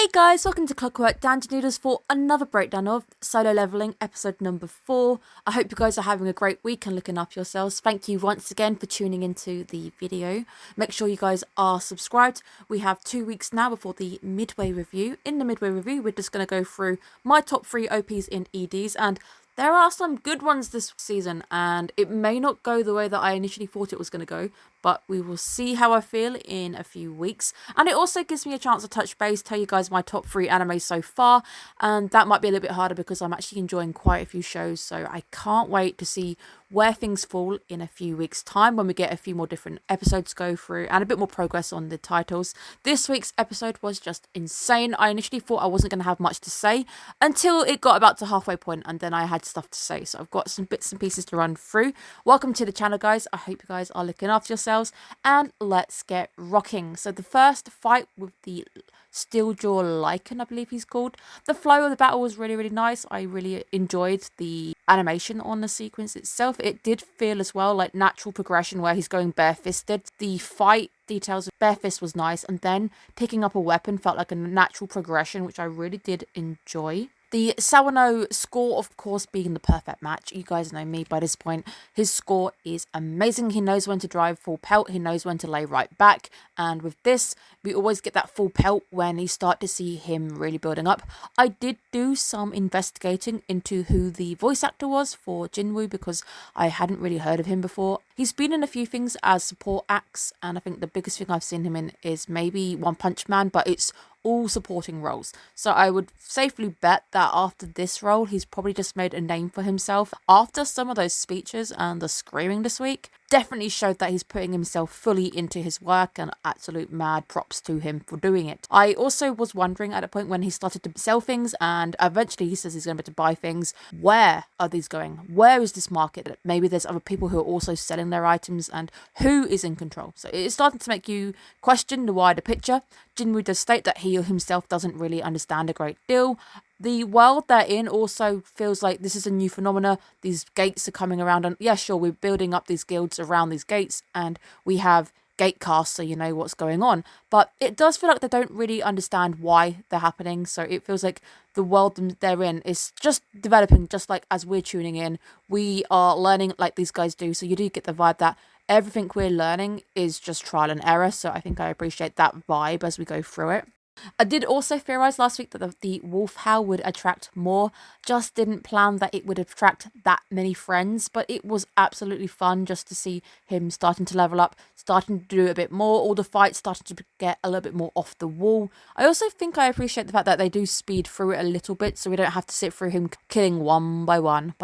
Hey guys, welcome to Clockwork, down to Noodles for another breakdown of Solo Leveling, episode number 4. I hope you guys are having a great week and looking after yourselves. Thank you once again for tuning into the video. Make sure you guys are subscribed. We have 2 weeks now before the midway review. In the midway review, we're just going to go through my top 3 OPs in EDs, and there are some good ones this season, and it may not go the way that I initially thought it was going to go, but we will see how I feel in a few weeks. And it also gives me a chance to touch base, tell you guys my top 3 animes so far, and that might be a little bit harder because I'm actually enjoying quite a few shows, so I can't wait to see where things fall in a few weeks' time when we get a few more different episodes to go through and a bit more progress on the titles. This week's episode was just insane. I initially thought I wasn't going to have much to say until it got about to halfway point, and then I had stuff to say, so I've got some bits and pieces to run through. Welcome to the channel, guys. I hope you guys are looking after yourselves, and let's get rocking. So the first fight with the Steeljaw Lycan, I believe he's called. The flow of the battle was really nice. I really enjoyed the animation on the sequence itself. It did feel as well like natural progression where he's going barefisted. The fight details of bare fist was nice, and then picking up a weapon felt like a natural progression, which I really did enjoy. The Sawano score, of course, being the perfect match. You guys know me by this point. His score is amazing. He knows when to drive full pelt. He knows when to lay right back. And with this, we always get that full pelt when you start to see him really building up. I did do some investigating into who the voice actor was for Jinwoo because I hadn't really heard of him before. He's been in a few things as support acts, and I think the biggest thing I've seen him in is maybe One Punch Man, but it's all supporting roles. So I would safely bet that after this role, he's probably just made a name for himself. After some of those speeches and the screaming this week, definitely showed that he's putting himself fully into his work, and absolute mad props to him for doing it. I also was wondering at a point when he started to sell things, and eventually he says he's going to be able to buy things, where are these going? Where is this market? Maybe there's other people who are also selling their items, and who is in control? So it's starting to make you question the wider picture. Jinwoo does state that he himself doesn't really understand a great deal. The world they're in also feels like this is a new phenomena. These gates are coming around, and yeah, sure, we're building up these guilds around these gates, and we have gate casts, so you know what's going on. But it does feel like they don't really understand why they're happening, so it feels like the world they're in is just developing, just like as we're tuning in. We are learning like these guys do, so you do get the vibe that everything we're learning is just trial and error, so I think I appreciate that vibe as we go through it. I did also theorise last week that the wolf howl would attract more. Just didn't plan that it would attract that many friends, but it was absolutely fun just to see him starting to level up, starting to do a bit more, all the fights starting to get a little bit more off the wall. I also think I appreciate the fact that they do speed through it a little bit, so we don't have to sit through him killing one by one.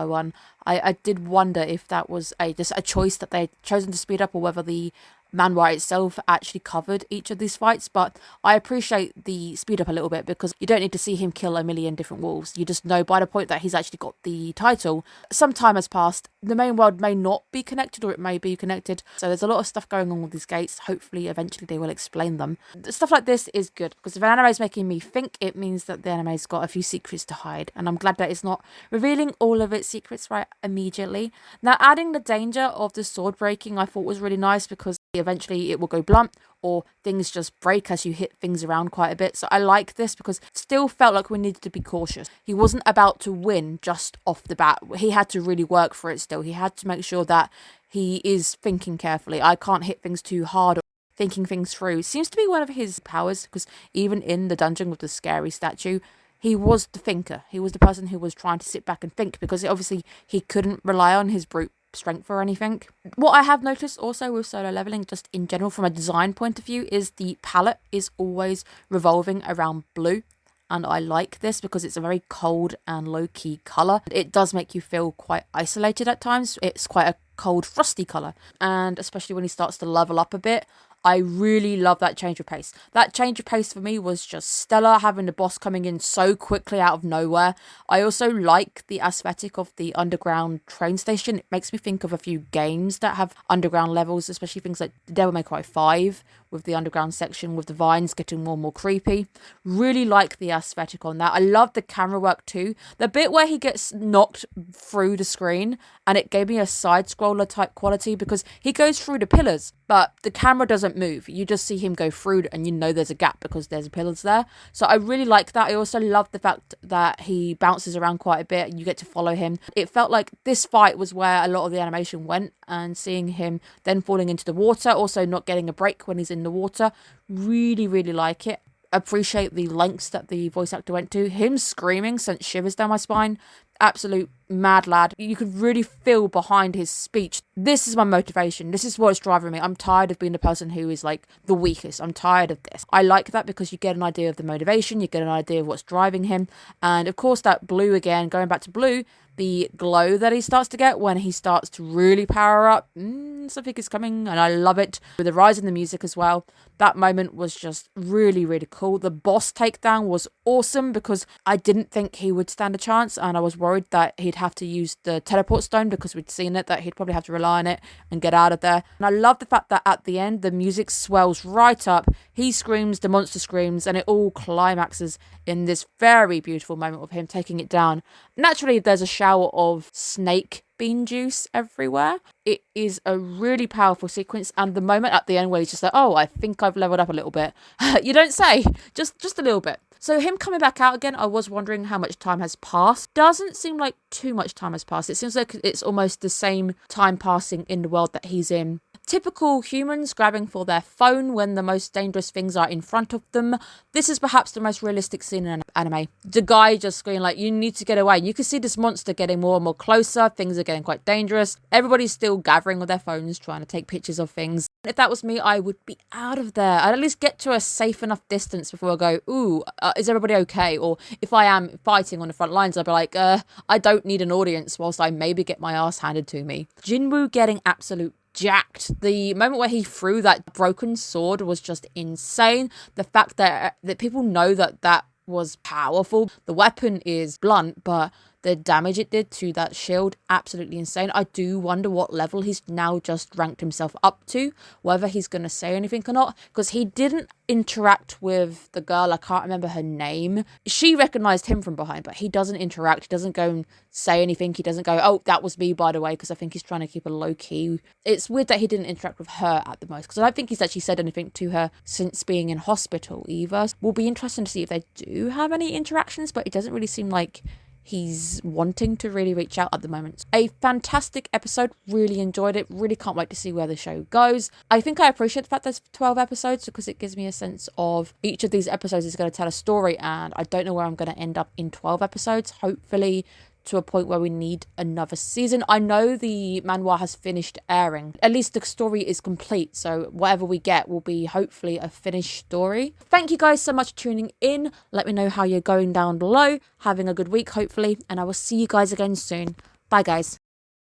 I did wonder if that was just a choice that they'd chosen to speed up, or whether the manhwa itself actually covered each of these fights. But I appreciate the speed up a little bit because you don't need to see him kill a million different wolves. You just know by the point that he's actually got the title, some time has passed. The main world may not be connected, or it may be connected, so there's a lot of stuff going on with these gates. Hopefully eventually they will explain them. Stuff like this is good because if an anime is making me think, it means that the anime's got a few secrets to hide, and I'm glad that it's not revealing all of its secrets right immediately. Now, adding the danger of the sword breaking I thought was really nice because eventually it will go blunt, or things just break as you hit things around quite a bit. So I like this because it still felt like we needed to be cautious. He wasn't about to win just off the bat. He had to really work for it still. He had to make sure that he is thinking carefully. I can't hit things too hard, or thinking things through seems to be one of his powers, because even in the dungeon with the scary statue, he was the thinker. He was the person who was trying to sit back and think, because obviously he couldn't rely on his brute strength or anything. What I have noticed also with Solo Leveling, just in general from a design point of view, is the palette is always revolving around blue, and I like this because it's a very cold and low-key colour. It does make you feel quite isolated at times. It's quite a cold, frosty colour, and especially when he starts to level up a bit, I really love that change of pace. That change of pace for me was just stellar, having the boss coming in so quickly out of nowhere. I also like the aesthetic of the underground train station. It makes me think of a few games that have underground levels, especially things like Devil May Cry 5, with the underground section with the vines getting more and more creepy. Really like the aesthetic on that. I love the camera work too. The bit where he gets knocked through the screen, and it gave me a side scroller type quality because he goes through the pillars, but the camera doesn't move. You just see him go through and you know there's a gap because there's pillars there. So I really like that. I also love the fact that he bounces around quite a bit and you get to follow him. It felt like this fight was where a lot of the animation went, and seeing him then falling into the water, also not getting a break when he's in the water, really, really like it. Appreciate the lengths that the voice actor went to. Him screaming sent shivers down my spine. Absolute mad lad. You could really feel behind his speech. This is my motivation. This is what's driving me. I'm tired of being the person who is like the weakest. I'm tired of this. I like that because you get an idea of the motivation. You get an idea of what's driving him. And of course that Blue again, going back to Blue, the glow that he starts to get when he starts to really power up. Something is coming and I love it. With the rise in the music as well. That moment was just really, really cool. The boss takedown was awesome because I didn't think he would stand a chance, and I was worried that he'd have to use the teleport stone because we'd seen it, that he'd probably have to rely on it and get out of there. And I love the fact that at the end, the music swells right up. He screams, the monster screams, and it all climaxes in this very beautiful moment of him taking it down. Naturally, there's a shower of snake bean juice everywhere. It is a really powerful sequence, and the moment at the end where he's just like, oh, I think I've leveled up a little bit. You don't say, just a little bit. So him coming back out again, I was wondering how much time has passed. Doesn't seem like too much time has passed. It seems like it's almost the same time passing in the world that he's in. Typical humans grabbing for their phone when the most dangerous things are in front of them. This is perhaps the most realistic scene in an anime. The guy just screaming like, you need to get away. You can see this monster getting more and more closer. Things are getting quite dangerous. Everybody's still gathering with their phones, trying to take pictures of things. If that was me, I would be out of there. I'd at least get to a safe enough distance before I go, ooh, is everybody okay? Or if I am fighting on the front lines, I'd be like, I don't need an audience whilst I maybe get my ass handed to me. Jinwoo getting absolute jacked. The moment where he threw that broken sword was just insane. The fact that people know that was powerful. The weapon is blunt, but the damage it did to that shield, absolutely insane. I do wonder what level he's now just ranked himself up to, whether he's going to say anything or not, because he didn't interact with the girl, I can't remember her name. She recognized him from behind, but he doesn't interact. He doesn't go and say anything. He doesn't go, oh, that was me, by the way, because I think he's trying to keep a low key. It's weird that he didn't interact with her at the most, because I don't think he's actually said anything to her since being in hospital either. Will be interesting to see if they do have any interactions, but it doesn't really seem like he's wanting to really reach out at the moment. A fantastic episode. Really enjoyed it. Really can't wait to see where the show goes. I think I appreciate the fact there's 12 episodes because it gives me a sense of each of these episodes is going to tell a story, and I don't know where I'm going to end up in 12 episodes. Hopefully to a point where we need another season. I know the manhwa has finished airing. At least the story is complete, so whatever we get will be hopefully a finished story. Thank you guys so much for tuning in. Let me know how you're going down below. Having a good week, hopefully, and I will see you guys again soon. Bye, guys.